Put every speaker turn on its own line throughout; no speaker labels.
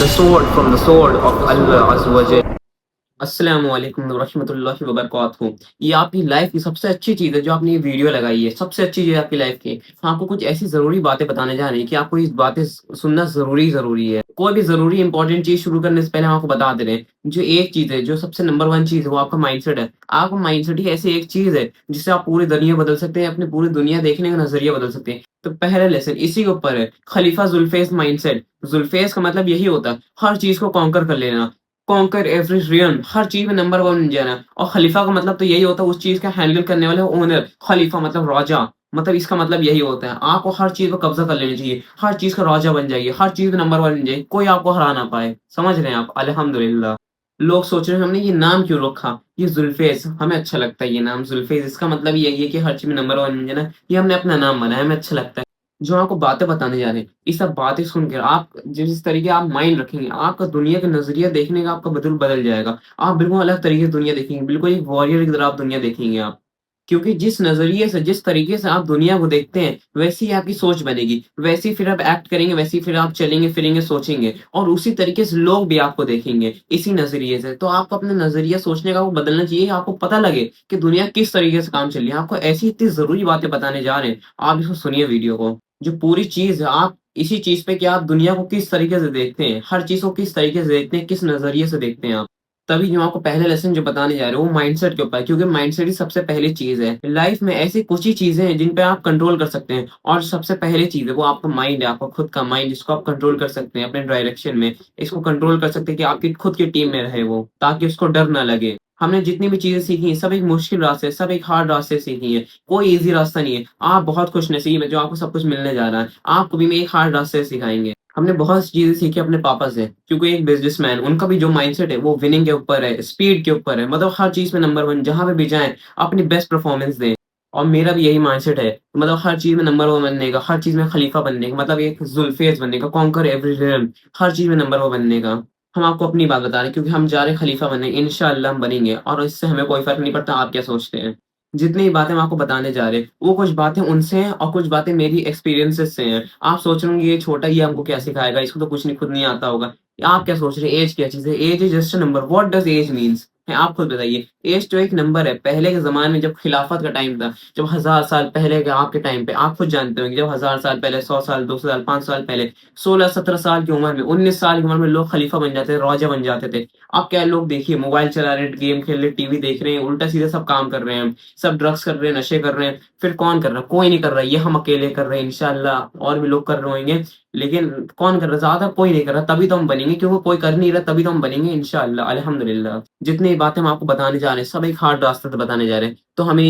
the sword from the sword of Allah Azza wa Jal. अस्सलामु अलैकुम रहमतुल्लाहि व बरकातहू। ये आपकी लाइफ की सबसे अच्छी चीज़ है जो आपने ये वीडियो लगाई है, सबसे अच्छी चीज़ है आपकी लाइफ की। हम आपको कुछ ऐसी ज़रूरी बातें बताने जा रहे हैं कि आपको ये बातें सुनना ज़रूरी है। कोई भी ज़रूरी इंपॉर्टेंट चीज़ शुरू करने से पहले हम आपको बता दे रहे हैं, जो एक चीज़ है, जो सबसे नंबर 1 चीज़ है वो आपका माइंडसेट है। आपका माइंडसेट ही ऐसी एक चीज़ है जिससे आप पूरी दुनिया बदल सकते हैं, अपनी पूरी दुनिया देखने का नज़रिया बदल सकते हैं। तो पहला लेसन इसी के ऊपर है, खलीफा ज़ुल्फ़ैज़ माइंडसेट। ज़ुल्फ़ैज़ का मतलब यही होता है, हर चीज़ को कॉन्कर कर लेना। कॉन्कर एवरी रियन, हर चीज़ में नंबर 1 बन जाना। और खलीफा का मतलब तो यही होता है, उस चीज़ का हैंडल करने वाला ओनर। खलीफा मतलब राजा, मतलब इसका मतलब यही होता है, आपको हर चीज़ पे कब्ज़ा कर लेना चाहिए, हर चीज़ का राजा बन जाइए, हर चीज़ में नंबर 1 बन जाइए, कोई आपको हरा ना पाए। समझ रहे हैं आप? अल्हम्दुलिल्लाह। लोग सोच रहे हैं हमने ये नाम क्यों रखा? ये ज़ुल्फ़ैज़, हमें अच्छा लगता है ये नाम ज़ुल्फ़ैज़, इसका मतलब यही है कि हर चीज़ में नंबर 1 बन जाना। ये हमने अपना नाम बनाया, हमें अच्छा लगता है। जो आपको बातें बताने जा रहे हैं, ये सब बातें सुनकर आप जिस तरीके आप माइंड रखेंगे, आपका दुनिया का नज़रिया देखने का आपका बिल्कुल बदल जाएगा। आप बिल्कुल अलग तरीके से दुनिया देखेंगे, बिल्कुल एक वॉरियर की तरह आप दुनिया देखेंगे आप। क्योंकि जिस नज़रिए से, जिस तरीके से आप दुनिया को देखते हैं, वैसी ही आपकी सोच बनेगी। वैसे ही फिर आप एक्ट करेंगे, वैसे ही फिर आप चलेंगे-फिरेंगे, सोचेंगे और उसी तरीके से लोग भी आपको देखेंगे, इसी नज़रिए से। तो आपको अपना नज़रिया सोचने का वो बदलना चाहिए, आपको पता लगे कि दुनिया किस तरीके से काम चल रही है। आपको ऐसी इतनी ज़रूरी बातें बताने जा रहे हैं, आप इसको सुनिए वीडियो को। जो पूरी चीज़ है, आप इसी चीज़ पे कि आप दुनिया को किस तरीके से देखते हैं, हर चीज़ को किस तरीके से देखते हैं, किस नज़रिए से देखते हैं आप। तभी जो आपको पहले लेसन जो बताने जा रहे हो, वो माइंडसेट के ऊपर है, क्योंकि माइंडसेट ही सबसे पहली चीज़ है। लाइफ में ऐसी कुछ ही चीज़ें हैं जिन पे आप कंट्रोल कर सकते हैं और सबसे पहली चीज़ है वो आपका माइंड है, आपका खुद का माइंड, जिसको आप कंट्रोल कर सकते हैं अपने डायरेक्शन में। इसको कंट्रोल कर सकते हैं कि आपकी खुद की टीम में रहे वो, ताकि उसको डर ना लगे। हमने जितनी भी चीज़ें सीखी हैं, सब एक मुश्किल रास्ते, सब एक हार्ड रास्ते से सीखी हैं। कोई ईज़ी रास्ता नहीं है। आप बहुत खुशनसीब हैं जो आपको सब कुछ मिलने जा रहा है। आपको भी एक हार्ड रास्ते से सिखाएँगे। हमने बहुत सी चीज़ें सीखी अपने पापा से, क्योंकि एक बिज़नेसमैन, उनका भी जो माइंडसेट है वो विनिंग के ऊपर है, स्पीड के ऊपर है, मतलब हर चीज़ में नंबर 1, जहाँ पे भी जाएँ अपनी बेस्ट परफ़ॉर्मेंस दें। और मेरा भी यही माइंडसेट है, मतलब हर चीज़ में नंबर 1 बनने का, हर चीज़ में खलीफा बनने का, मतलब एक ज़ुल्फ़ैज़ बनने का, कॉन्कर एवरी रियल्म, हर चीज़ में नंबर 1 बनने का। हम आपको अपनी बात बता रहे हैं, क्योंकि हम जा रहे हैं खलीफा बनने, इंशाअल्लाह हम बनेंगे और इससे हमें कोई फ़र्क नहीं पड़ता आप क्या सोचते हैं। जितनी बातें हम आपको बताने जा रहे हैं, वो कुछ बातें उनसे हैं और कुछ बातें मेरी एक्सपीरियंसेस से हैं। आप सोच रहे होंगे ये छोटा, ये हमको क्या सिखाएगा, इसको तो कुछ नहीं, खुद नहीं आता होगा। आप क्या सोच रहे हैं, ऐज क्या चीज़ है? Age is just a number, what does age means? हैं, आप खुद बताइए। ऐज तो एक नंबर है। पहले के ज़माने में जब खिलाफत का टाइम था, जब 1000 साल पहले के आपके टाइम पे, आप खुद जानते होंगे, जब 1000 साल पहले, 100 साल, 200 साल, 5 साल पहले, 16-17 साल की उम्र में, 19 साल की उम्र में लोग खलीफा बन जाते थे, राजा बन जाते थे। अब क्या है, लोग देखिए मोबाइल चला रहे हैं, गेम खेल रहे हैं, टीवी देख रहे हैं, उल्टा-सीधा सब काम कर रहे हैं। सब ड्रग्स कर रहे हैं, नशे कर रहे हैं, फिर कौन कर रहा है? कोई नहीं कर रहा है, ये हम अकेले कर रहे हैं, इंशाअल्लाह और भी लोग कर रहे होंगे, लेकिन कौन कर रहा है? ज़्यादा कोई नहीं कर रहा, तभी तो हम बनेंगे, क्योंकि कोई कर नहीं रहा, तभी तो हम बनेंगे इंशाअल्लाह, अल्हम्दुलिल्लाह। जितनी बातें हम आपको बताने जा रहे हैं, सब एक हार्ड रास्ते से बताने जा रहे हैं, तो हमें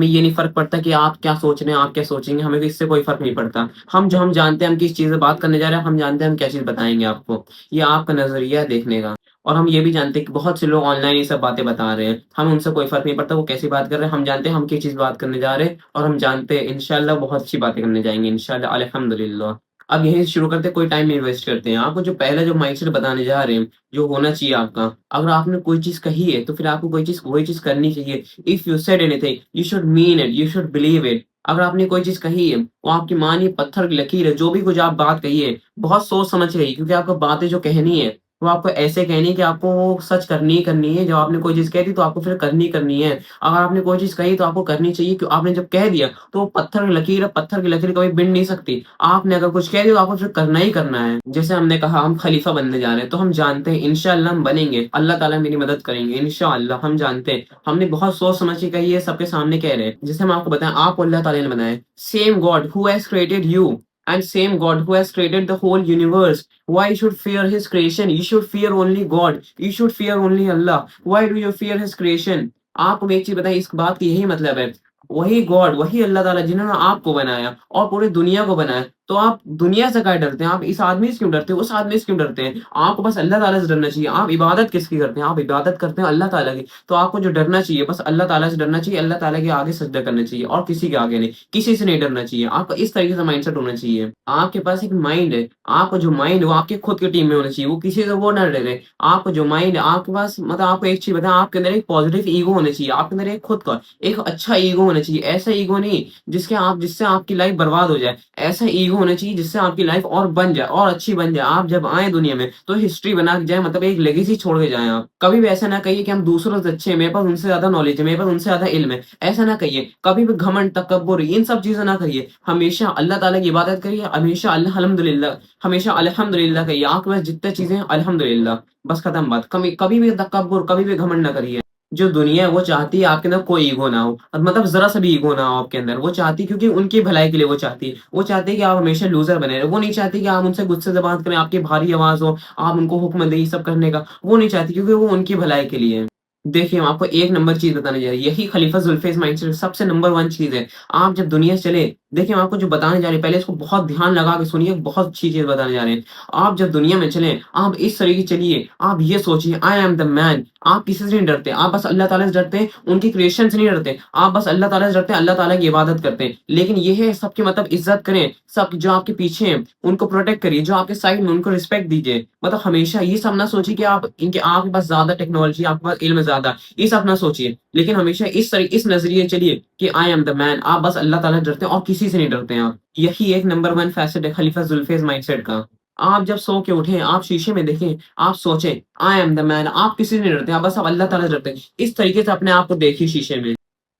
ये नहीं फ़र्क पड़ता कि आप क्या सोच रहे हैं, आप क्या सोचेंगे, हमें इससे कोई फ़र्क नहीं पड़ता। हम जानते हैं हम किस चीज़ से बात करने जा रहे हैं, हम जानते हैं हम क्या चीज़ बताएँगे आपको। ये आपका नज़रिया है देखने का। और हम ये भी जानते हैं कि बहुत से लोग ऑनलाइन ये सब बातें बता रहे हैं। हमें उनसे कोई फ़र्क नहीं पड़ता वो कैसी बात कर रहे हैं। हम जानते हैं हम किस चीज़ बात करने जा रहे हैं और हम जानते हैं इंशाअल्लाह बहुत अच्छी बातें करने जाएँगे इंशाअल्लाह अल्हम्दुलिल्लाह। अब यहीं से शुरू करते हैं, कोई टाइम नहीं वेस्ट करते हैं। आपको जो पहला जो माइंडसेट बताने जा रहे हैं, जो होना चाहिए आपका, अगर आपने कोई चीज़ कही है तो फिर आपको कोई चीज़ वही चीज़ करनी चाहिए। If you said anything, you should mean it, you should believe it. अगर आपने कोई चीज़ कही है, वो आपकी मानिए पत्थर की लकीर है, जो भी कुछ आप बात कही है, बहुत सोच समझ के कही, क्योंकि आपको बातें जो कहनी है वो आपको ऐसे कहनी है कि आपको वो सच करनी ही करनी है। जब आपने कोई चीज़ कह दी तो आपको फिर करनी ही करनी है। अगर आपने कोई चीज़ कही तो आपको करनी चाहिए, क्यों आपने जब कह दिया तो वो पत्थर की लकीर है, पत्थर की लकीर कभी बिन नहीं सकती। आपने अगर कुछ कह दिया तो आपको फिर करना ही करना है। जैसे हमने कहा हम खलीफा बनने जा रहे हैं, तो हम जानते हैं इंशाअल्लाह हम बनेंगे। अल्लाह ताला मेरी मदद करेंगे इंशाअल्लाह, हम जानते हैं। हमने बहुत सोच समझ के कही है, सबके सामने कह रहे हैं। जैसे हम आपको बताएं, आपको अल्लाह ताला ने बनाया है। Same God who has created you and same God who has created the whole universe. Why you should fear his creation? You should fear only God. You should fear only Allah. Why do you fear his creation? आपको एक चीज बताइए, इस बात की यही मतलब है, वही गॉड, वही अल्लाह ताला जिन्होंने आपको बनाया और पूरी दुनिया को बनाया, तो आप दुनिया से क्या डरते हैं? आप इस आदमी से क्यों डरते हैं? उस आदमी से क्यों डरते हैं? आपको बस अल्लाह ताला से डरना चाहिए। आप इबादत किसकी करते हैं? आप इबादत करते हैं अल्लाह ताला की। तो आपको जो डरना चाहिए, बस अल्लाह ताला से डरना चाहिए, अल्लाह ताला के आगे सजदा करना चाहिए और किसी के आगे नहीं, किसी से नहीं डरना चाहिए। आपका इस तरीके से माइंडसेट होना चाहिए। आपके पास एक माइंड है, आपका जो माइंड है वो आपके खुद की टीम में होना चाहिए, वो किसी से वो ना डरे। आपका जो माइंड है आपके पास, मतलब आपको एक चीज़ बताएँ, आपके अंदर एक पॉजिटिव ईगो होना चाहिए, आपके अंदर एक खुद का एक अच्छा ईगो होना चाहिए। ऐसा ईगो नहीं जिससे आपकी लाइफ बर्बाद हो जाए। ऐसा ईगो होने चाहिए जिससे आपकी लाइफ और बन जाए और अच्छी बन जाए। आप जब आए दुनिया में तो हिस्ट्री बना के जाए, मतलब एक लेगेसी छोड़ के जाएँ आप। कभी भी ऐसा ना कहिए कि हम दूसरों से अच्छे हैं, मेरे पास उनसे ज़्यादा नॉलेज है, मेरे पास उनसे ज़्यादा इल्म है। ऐसा ना कहिए। कभी भी घमंड, तकब्बुर इन सब चीज़ें ना करिए। हमेशा अल्लाह ताला की इबादत करिए, हमेशा अल्हम्दुलिल्लाह, हमेशा अल्हम्दुलिल्लाह कहिए। आपके पास जितनी चीज़ें हैं अल्हम्दुलिल्लाह, बस खत्म बात। कमी कभी भी तकब्बुर, कभी भी घमंड ना करिए। जो दुनिया है वो चाहती है आपके अंदर कोई ईगो ना हो, और मतलब ज़रा-सा भी ईगो ना हो आपके अंदर। वो चाहती है, क्योंकि उनकी भलाई के लिए वो चाहती है। वो चाहती है कि आप हमेशा लूज़र बने रहें। वो नहीं चाहती कि आप उनसे गुस्से से बात करें, आपकी भारी आवाज़ हो, आप उनको हुक्म दें ये सब करने का। वो नहीं चाहती, क्योंकि वो उनकी भलाई के लिए है। देखिए, मैं आपको एक नंबर चीज़ बताने जा रही हूँ, यही खलीफा ज़ुल्फ़िक़र माइंडसेट सबसे नंबर 1 चीज़ है। आप जब दुनिया से चले, देखिए मैं आपको जो बताने जा रही हूँ, पहले इसको बहुत ध्यान लगा के सुनिए, बहुत अच्छी चीज़ बताने जा रहे हैं। आप जब दुनिया में चलें, आप इस तरीके चलिए, आप ये सोचिए, आई एम द मैन। आप किसी से नहीं डरते, आप बस अल्लाह ताला से डरते हैं, उनकी क्रिएशन से नहीं डरते। आप बस अल्लाह ताला से डरते हैं, अल्लाह ताला की इबादत करते हैं। लेकिन ये है, सबकी मतलब इज़्ज़त करें, सब जो आपके पीछे हैं, उनको प्रोटेक्ट करिए, जो आपके साइड में उनको रिस्पेक्ट दीजिए। मतलब हमेशा ये सब ना सोचिए कि आपके पास ज़्यादा टेक्नोलॉज़ी, आपके पास इल्म ज़्यादा, ये सब ना सोचिए। लेकिन हमेशा इस नज़रिए चलिए कि आई एम द मैन। आप बस अल्लाह ताला से डरते हैं और किसी से नहीं डरते हैं आप। यही एक नंबर 1 फ़ैसेट है खलीफा ज़ुल्फ़िक़र माइंडसेट का। आप जब सो के उठें, आप शीशे में देखें, आप सोचें, आई एम द मैन। आप किसी से नहीं डरते, आप बस आप अल्लाह ताला से डरते हैं। इस तरीके से अपने आप को देखिए शीशे में।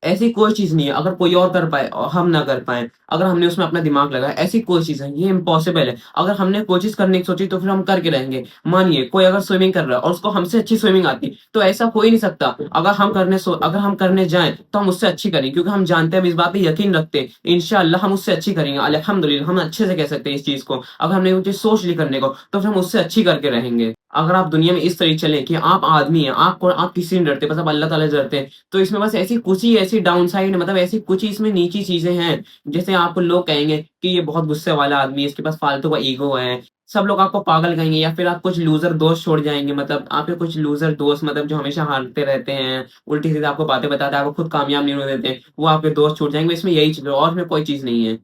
ऐसी कोई चीज़ नहीं है, अगर कोई और कर पाए और हम ना कर पाएँ, अगर हमने उसमें अपना दिमाग लगाया, ऐसी कोई चीज़ है, ये इम्पॉसिबल है। अगर हमने कोई चीज़ करने की सोची तो फिर हम करके रहेंगे। मानिए कोई अगर स्विमिंग कर रहा है और उसको हमसे अच्छी स्विमिंग आती है, तो ऐसा हो ही नहीं सकता। अगर हम करने जाएँ तो हम उससे अच्छी करें, क्योंकि हम जानते हैं, हम इस बात पे यकीन रखते हैं, इंशाअल्लाह हम उससे अच्छी करेंगे। अल्हम्दुलिल्लाह, हम अच्छे से कह सकते हैं इस चीज़ को। अगर हमने वो चीज़ सोच ली करने को, तो फिर हम उससे अच्छी करके रहेंगे। अगर आप दुनिया में इस तरीके चलें कि आप आदमी हैं, आप किसी से नहीं डरते, बस आप अल्लाह ताला से डरते हैं, तो इसमें बस ऐसी कुछ ही ऐसी डाउनसाइड, मतलब ऐसी कुछ ही इसमें नीची चीज़ें हैं, जैसे आपको लोग कहेंगे कि ये बहुत गुस्से वाला आदमी है, इसके पास फालतू का ईगो है। सब लोग आपको पागल कहेंगे, या फिर आप कुछ लूज़र दोस्त छोड़ जाएँगे, मतलब आपके कुछ लूज़र दोस्त, मतलब जो हमेशा हारते रहते हैं, उल्टी-सीधी आपको बातें बताते हैं, आपको खुद कामयाब नहीं होने देते, वो आपके दोस्त छूट जाएँगे। इसमें यही चीज़ है, और इसमें कोई चीज़ नहीं है।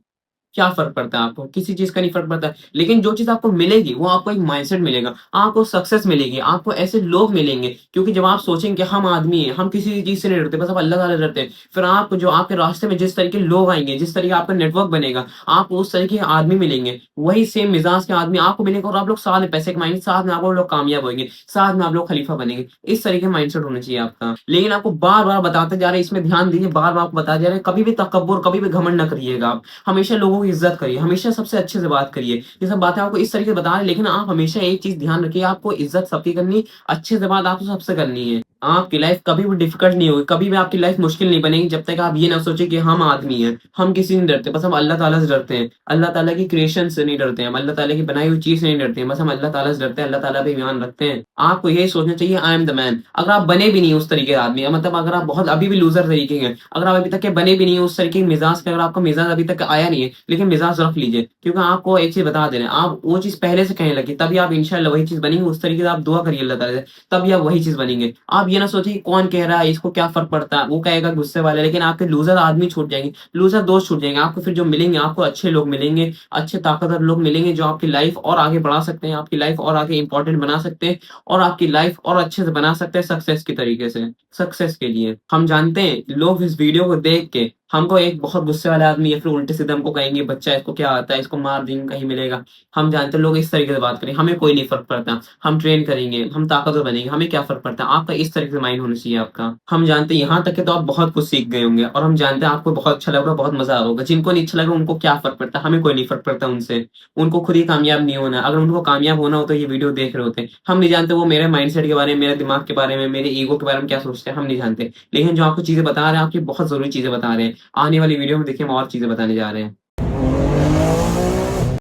क्या फ़र्क पड़ता है आपको? किसी चीज़ का नहीं फ़र्क पड़ता है। लेकिन जो चीज़ आपको मिलेगी, वो आपको एक माइंडसेट मिलेगा, आपको सक्सेस मिलेगी, आपको ऐसे लोग मिलेंगे, क्योंकि जब आप सोचेंगे कि हम आदमी हैं, हम किसी चीज़ से नहीं डरते, बस आप अल्लाह ताला से डरते हैं। फिर आप जो आपके रास्ते में जिस तरह के लोग आएँगे, जिस तरह का आपका नेटवर्क बनेगा, आपको उस तरह के आदमी मिलेंगे, वही सेम मिज़ाज के आदमी आपको मिलेंगे, और आप लोग साथ में पैसे कमाएँगे, साथ में आप लोग कामयाब होंगे, साथ में आप लोग खलीफा बनेंगे। इस तरह का माइंडसेट होना चाहिए आपका। लेकिन आपको बार-बार बताते जा रहे हैं, इसमें ध्यान दीजिए, बार-बार आपको बताते जा रहे हैं, कभी भी तकब्बुर, कभी भी घमंड ना करिएगा आप। हमेशा लोगों की इज़्ज़त करिए, हमेशा सबसे अच्छे से बात करिए। ये सब बातें आपको इस तरीके से बता रहे हैं, लेकिन आप हमेशा एक चीज़ ध्यान रखिए, आपको इज़्ज़त सबकी करनी, अच्छे से बात आपको सबसे करनी है। आपकी लाइफ़ कभी भी डिफ़िकल्ट नहीं होगी, कभी भी आपकी लाइफ़ मुश्किल नहीं बनेगी, जब तक आप ये ना सोचें कि हम आदमी हैं, हम किसी से नहीं डरते, बस हम अल्लाह ताला से डरते हैं। अल्लाह ताला की क्रिएशन से नहीं डरते हैं, हम अल्लाह ताला की बनाई हुई चीज़ से नहीं डरते हैं, बस हम अल्लाह ताला से डरते हैं, अल्लाह ताला पे ईमान रखते हैं। आपको यही सोचना चाहिए, आई एम द मैन। अगर आप बने भी नहीं उस तरीके के आदमी, मतलब अगर आप बहुत अभी भी लूज़र तरीके के हैं, अगर आप अभी तक के बने भी नहीं हो उस तरीके के मिज़ाज के, अगर आपका मिज़ाज अभी तक आया नहीं है, लेकिन मिज़ाज रख लीजिए, क्योंकि आपको एक चीज़ बता दे रहे हैं, आप वो चीज़ पहले से कहने लगे, तभी आप इंशाअल्लाह वही चीज़ बनेंगे, उस तरीके से आप दुआ करिए अल्लाह ताला से, तभी आप वही चीज़ बनेंगे। आप ये ना सोचिए कौन कह रहा है, इसको क्या फ़र्क पड़ता है, वो कहेगा गुस्से वाला है, लेकिन आपके लूज़र आदमी छूट जाएँगे, लूज़र दोस्त छूट जाएँगे। आपको फिर जो मिलेंगे, आपको अच्छे लोग मिलेंगे, अच्छे ताकतवर लोग मिलेंगे, जो आपकी लाइफ़ और आगे बढ़ा सकते हैं, आपकी लाइफ़ और आगे इम्पोर्टेंट बना सकते हैं, और आपकी लाइफ़ और अच्छे से बना सकते हैं सक्सेस के तरीके से, सक्सेस के लिए। हम जानते हैं, लोग इस वीडियो को देख के हमको एक बहुत गुस्से वाला आदमी, या फिर उल्टे-सीधे हमको कहेंगे, बच्चा इसको क्या आता है, इसको मार देंगे, कहीं मिलेगा। हम जानते हैं लोग इस तरीके से बात करें, हमें कोई नहीं फ़र्क पड़ता। हम ट्रेन करेंगे, हम ताकतवर बनेंगे, हमें क्या फ़र्क पड़ता है। आपका इस तरीके से माइंड होना चाहिए आपका। हम जानते हैं यहाँ तक के तो आप बहुत कुछ सीख गए होंगे, और हम जानते हैं आपको बहुत अच्छा लग रहा है, बहुत मज़ा आ रहा होगा। जिनको नहीं अच्छा लग रहा, उनको क्या फ़र्क पड़ता है, हमें कोई नहीं फ़र्क पड़ता उनसे। उनको खुद ही कामयाब नहीं होना है। अगर उनको कामयाब होना हो तो ये वीडियो देख रहे होते। हम नहीं जानते वो मेरे माइंडसेट के बारे में, मेरे दिमाग के बारे में, मेरे ईगो के बारे में क्या सोचते हैं, हम नहीं जानते। लेकिन जो आपको चीज़ें बता रहे हैं, आपकी बहुत ज़रूरी चीज़ें बता रहे हैं। आने वाली वीडियो में देखिए हम और चीज़ें बताने जा रहे हैं।